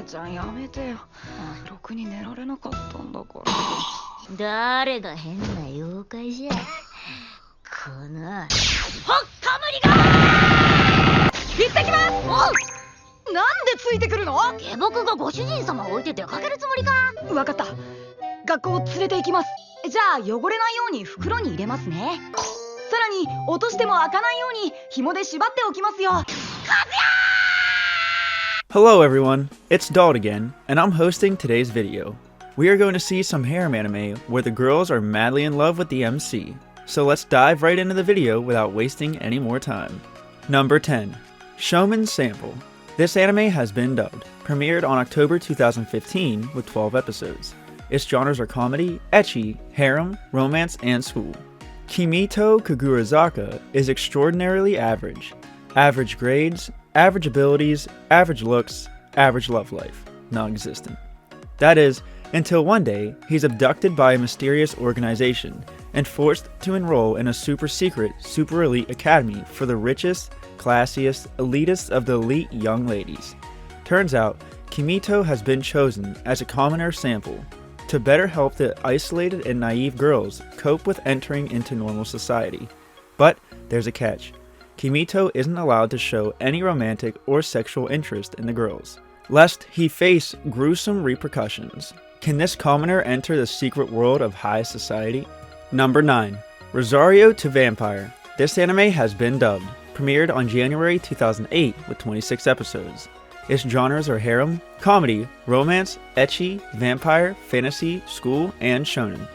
ちゃんやめてよ。ろくに寝られなかったんだから。誰が変な妖怪じゃ。このほっかむりが行ってきます。なんでついてくるの？下僕がご主人様を置いて出かけるつもりか。わかった。学校連れて行きます。じゃあ汚れないように袋に入れますね。さらに落としても開かないように紐で縛っておきますよ。Hello everyone, it's Dalt again, and I'm hosting today's video. We are going to see some harem anime where the girls are madly in love with the MC. So let's dive right into the video without wasting any more time. Number 10. Shomin Sample. This anime has been dubbed. Premiered on October 2015 with 12 episodes. Its genres are comedy, ecchi, harem, romance, and school. Kimito Kagurazaka is extraordinarily average. Average grades, average abilities, average looks, average love life. Non-existent. That is, until one day, he's abducted by a mysterious organization and forced to enroll in a super secret, super elite academy for the richest, classiest, elitist of the elite young ladies. Turns out, Kimito has been chosen as a commoner sample to better help the isolated and naive girls cope with entering into normal society. But there's a catch. Kimito isn't allowed to show any romantic or sexual interest in the girls, lest he face gruesome repercussions. Can this commoner enter the secret world of high society? Number 9. Rosario to Vampire. This anime has been dubbed. Premiered on January 2008 with 26 episodes. Its genres are harem, comedy, romance, ecchi, vampire, fantasy, school, and shonen.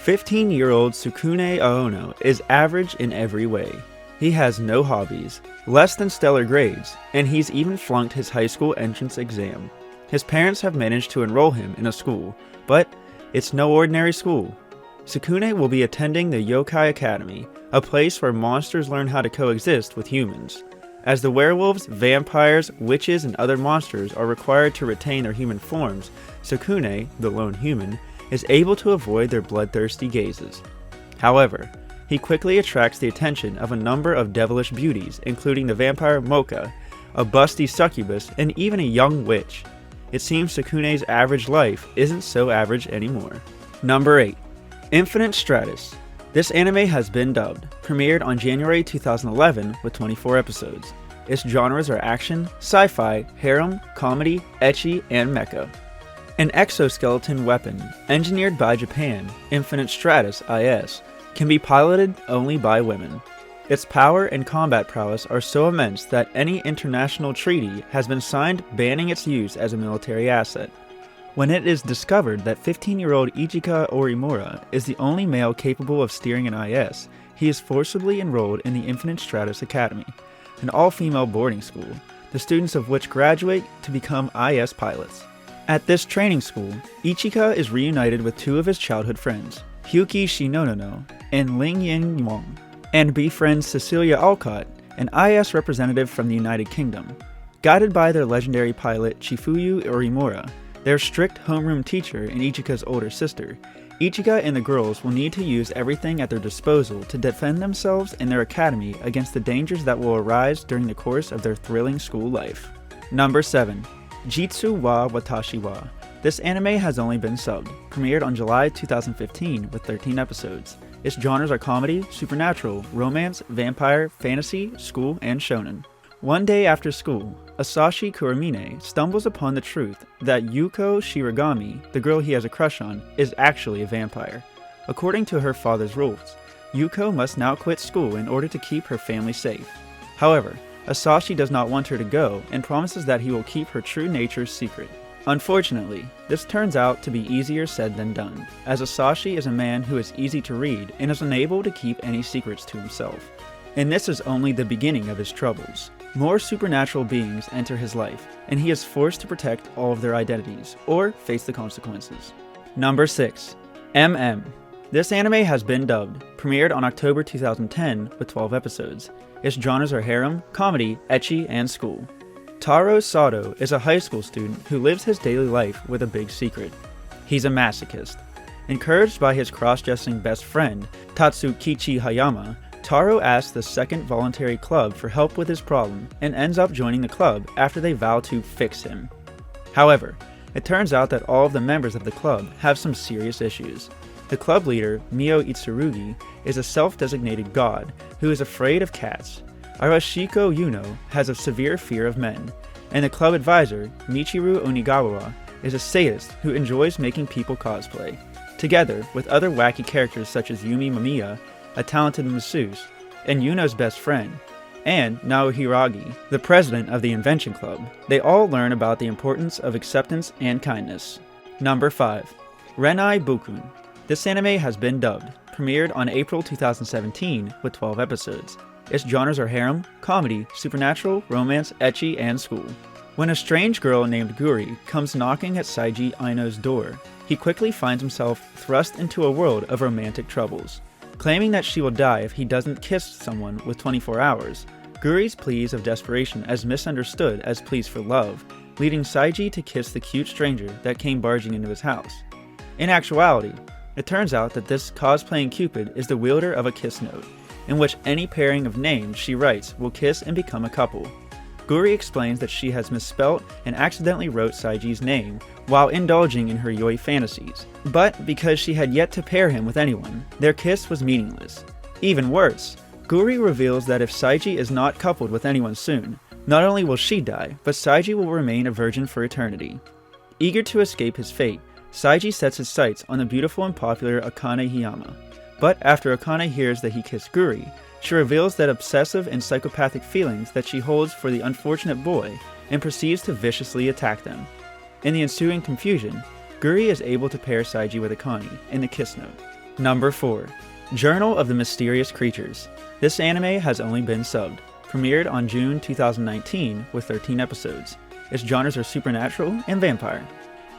15-year-old Sukune Aono is average in every way. He has no hobbies, less than stellar grades, and he's even flunked his high school entrance exam. His parents have managed to enroll him in a school, but it's no ordinary school. Sukune will be attending the Yokai Academy, a place where monsters learn how to coexist with humans. As the werewolves, vampires, witches, and other monsters are required to retain their human forms, Sukune, the lone human, is able to avoid their bloodthirsty gazes. However, he quickly attracts the attention of a number of devilish beauties, including the vampire Mocha, a busty succubus, and even a young witch. It seems Sukune's average life isn't so average anymore. Number 8. Infinite Stratos. This anime has been dubbed. Premiered on January 2011 with 24 episodes. Its genres are action, sci-fi, harem, comedy, ecchi, and mecha. An exoskeleton weapon, engineered by Japan, Infinite Stratos IS, can be piloted only by women. Its power and combat prowess are so immense that any international treaty has been signed banning its use as a military asset. When it is discovered that 15-year-old Ichika Orimura is the only male capable of steering an IS, he is forcibly enrolled in the Infinite Stratos Academy, an all-female boarding school, the students of which graduate to become IS pilots. At this training school, Ichika is reunited with two of his childhood friends, Hyuki Shinonono and Ling Yin Wong, and befriends Cecilia Alcott, an IS representative from the United Kingdom. Guided by their legendary pilot Chifuyu Orimura, their strict homeroom teacher and Ichika's older sister, Ichika and the girls will need to use everything at their disposal to defend themselves and their academy against the dangers that will arise during the course of their thrilling school life. Number 7. Jitsu Wa Watashi Wa. This anime has only been subbed. Premiered on July 2015 with 13 episodes. Its genres are comedy, supernatural, romance, vampire, fantasy, school, and shonen. One day after school, Asashi Kuramine stumbles upon the truth that Yuko Shiragami, the girl he has a crush on, is actually a vampire. According to her father's rules, Yuko must now quit school in order to keep her family safe. However, Asashi does not want her to go and promises that he will keep her true nature secret. Unfortunately, this turns out to be easier said than done, as Asashi is a man who is easy to read and is unable to keep any secrets to himself. And this is only the beginning of his troubles. More supernatural beings enter his life, and he is forced to protect all of their identities, or face the consequences. Number 6. MM. This anime has been dubbed. Premiered on October 2010 with 12 episodes. Its genres are harem, comedy, ecchi, and school. Taro Sato is a high school student who lives his daily life with a big secret. He's a masochist. Encouraged by his cross-dressing best friend, Tatsukichi Hayama, Taro asks the second voluntary club for help with his problem and ends up joining the club after they vow to fix him. However, it turns out that all of the members of the club have some serious issues. The club leader, Mio Itsurugi, is a self-designated god who is afraid of cats. Arashiko Yuno has a severe fear of men, and the club advisor, Michiru Onigawa, is a sadist who enjoys making people cosplay, together with other wacky characters such as Yumi Mamiya, a talented masseuse, and Yuno's best friend, and Naohiragi, the president of the Invention Club. They all learn about the importance of acceptance and kindness. Number 5. Renai Boukun. This anime has been dubbed, premiered on April 2017 with 12 episodes. Its genres are harem, comedy, supernatural, romance, ecchi, and school. When a strange girl named Guri comes knocking at Saiji Aino's door, he quickly finds himself thrust into a world of romantic troubles. Claiming that she will die if he doesn't kiss someone with 24 hours, Guri's pleas of desperation as misunderstood as pleas for love, leading Saiji to kiss the cute stranger that came barging into his house. In actuality, it turns out that this cosplaying Cupid is the wielder of a kiss note, in which any pairing of names she writes will kiss and become a couple. Guri explains that she has misspelt and accidentally wrote Saiji's name while indulging in her yoi fantasies, but because she had yet to pair him with anyone, their kiss was meaningless. Even worse, Guri reveals that if Saiji is not coupled with anyone soon, not only will she die, but Saiji will remain a virgin for eternity. Eager to escape his fate, Saiji sets his sights on the beautiful and popular Akane Hiyama. But after Akane hears that he kissed Guri, she reveals that obsessive and psychopathic feelings that she holds for the unfortunate boy and proceeds to viciously attack them. In the ensuing confusion, Guri is able to pair Saiji with Akane in the kiss note. Number 4. Journal of the Mysterious Creatures. This anime has only been subbed, premiered on June 2019 with 13 episodes. Its genres are supernatural and vampire.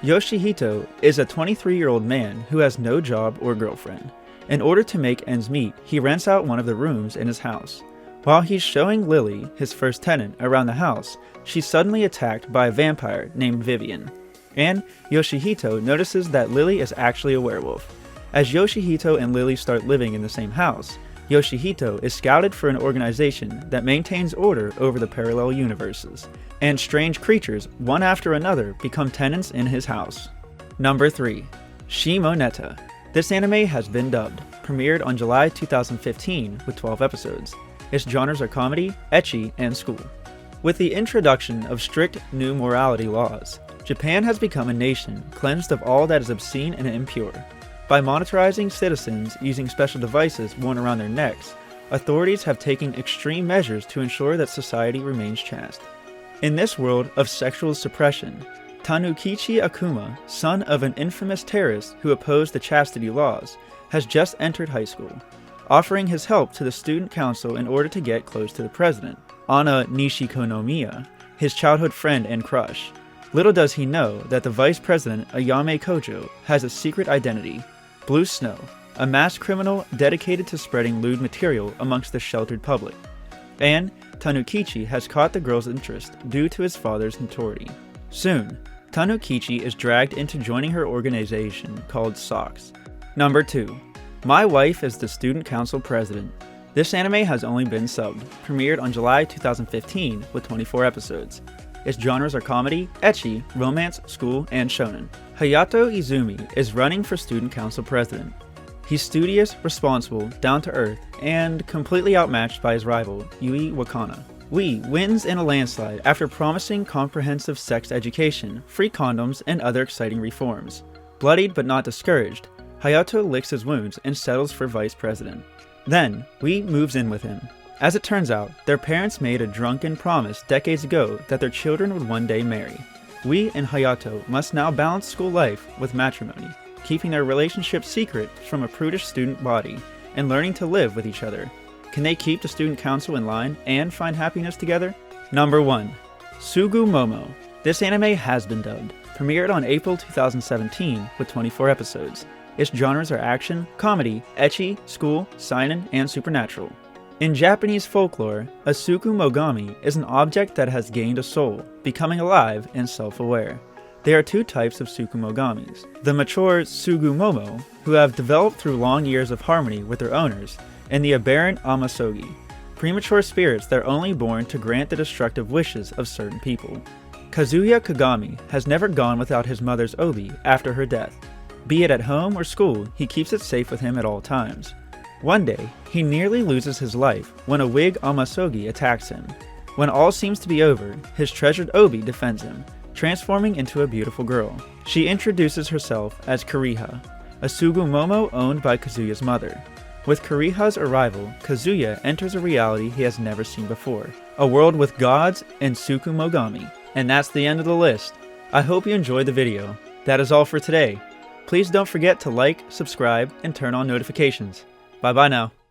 Yoshihito is a 23-year-old man who has no job or girlfriend. In order to make ends meet, he rents out one of the rooms in his house. While he's showing Lily, his first tenant, around the house, she's suddenly attacked by a vampire named Vivian. And Yoshihito notices that Lily is actually a werewolf. As Yoshihito and Lily start living in the same house, Yoshihito is scouted for an organization that maintains order over the parallel universes, and strange creatures, one after another, become tenants in his house. Number 3. Shimoneta. This anime has been dubbed, premiered on July 2015 with 12 episodes. Its genres are comedy, ecchi, and school. With the introduction of strict new morality laws, Japan has become a nation cleansed of all that is obscene and impure. By monitoring citizens using special devices worn around their necks, authorities have taken extreme measures to ensure that society remains chaste. In this world of sexual suppression, Tanukichi Akuma, son of an infamous terrorist who opposed the chastity laws, has just entered high school, offering his help to the student council in order to get close to the president, Anna Nishikonomiya, his childhood friend and crush. Little does he know that the vice president, Ayame Kojo, has a secret identity, Blue Snow, a masked criminal dedicated to spreading lewd material amongst the sheltered public. And Tanukichi has caught the girl's interest due to his father's notoriety. Soon, Tanukichi is dragged into joining her organization called SOX. Number 2. My Wife is the Student Council President. This anime has only been subbed, premiered on July 2015 with 24 episodes. Its genres are comedy, ecchi, romance, school, and shonen. Hayato Izumi is running for Student Council President. He's studious, responsible, down-to-earth, and completely outmatched by his rival, Yui Wakana. Wii wins in a landslide after promising comprehensive sex education, free condoms, and other exciting reforms. Bloodied but not discouraged, Hayato licks his wounds and settles for vice president. Then, Wii moves in with him. As it turns out, their parents made a drunken promise decades ago that their children would one day marry. Wii and Hayato must now balance school life with matrimony, keeping their relationship secret from a prudish student body, and learning to live with each other. Can they keep the student council in line and find happiness together? Number 1. Sugu Momo. This anime has been dubbed, premiered on April 2017 with 24 episodes. Its genres are action, comedy, ecchi, school, seinen, and supernatural. In Japanese folklore, a Sukumogami is an object that has gained a soul, becoming alive and self-aware. There are two types of Sukumogamis. The mature Sugumomo, who have developed through long years of harmony with their owners, and the aberrant Amasogi, premature spirits that are only born to grant the destructive wishes of certain people. Kazuya Kagami has never gone without his mother's obi after her death. Be it at home or school, he keeps it safe with him at all times. One day, he nearly loses his life when a wig Amasogi attacks him. When all seems to be over, his treasured obi defends him, transforming into a beautiful girl. She introduces herself as Kuriha, a Sugumomo owned by Kazuya's mother. With Kuriha's arrival, Kazuya enters a reality he has never seen before, a world with gods and Tsukumogami. And that's the end of the list. I hope you enjoyed the video. That is all for today. Please don't forget to like, subscribe, and turn on notifications. Bye bye now.